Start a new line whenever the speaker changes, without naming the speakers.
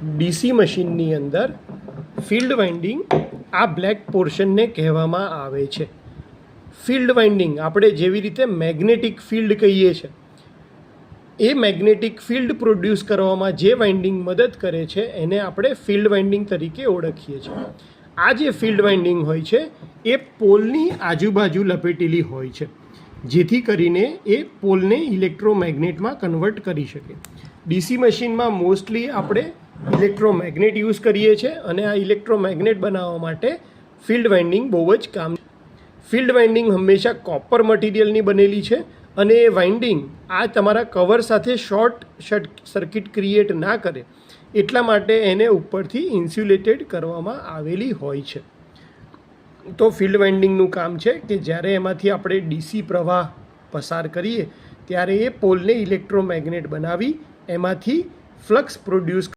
DC મશીનની અંદર field winding આ બ્લેક પોર્શનને કહેવામાં આવે છે. ફિલ્ડ વાઇન્ડિંગ આપણે જેવી રીતે મેગ્નેટિક ફિલ્ડ કહીએ છીએ, એ મેગ્નેટિક ફિલ્ડ પ્રોડ્યુસ કરવામાં જે વાઇન્ડિંગ મદદ કરે છે એને આપણે ફિલ્ડ વાઇન્ડિંગ તરીકે ઓળખીએ છીએ. આ જે ફિલ્ડ વાઇન્ડિંગ હોય છે એ પોલની આજુબાજુ લપેટેલી હોય છે, જેથી કરીને એ પોલને ઇલેક્ટ્રોમેગ્નેટમાં કન્વર્ટ કરી શકે. ડીસી મશીનમાં મોસ્ટલી આપણે ઇલેક્ટ્રોમેગ્નેટ યુઝ કરીએ છીએ અને આ ઇલેક્ટ્રોમેગ્નેટ બનાવવા માટે ફિલ્ડ વાઇન્ડિંગ બહુ જ કામ. ફિલ્ડ વાઇન્ડિંગ હંમેશા કોપર મટીરિયલની બનેલી છે અને એ વાઇન્ડિંગ આ તમારા કવર સાથે શોર્ટ સર્કિટ ક્રિએટ ના કરે એટલા માટે એને ઉપરથી ઇન્સ્યુલેટેડ કરવામાં આવેલી હોય છે. તો ફિલ્ડ વાઇન્ડિંગનું કામ છે કે જ્યારે એમાંથી આપણે ડીસી પ્રવાહ પસાર કરીએ ત્યારે એ પોલને ઇલેક્ટ્રોમેગ્નેટ બનાવી એમાંથી ફ્લક્સ પ્રોડ્યુસ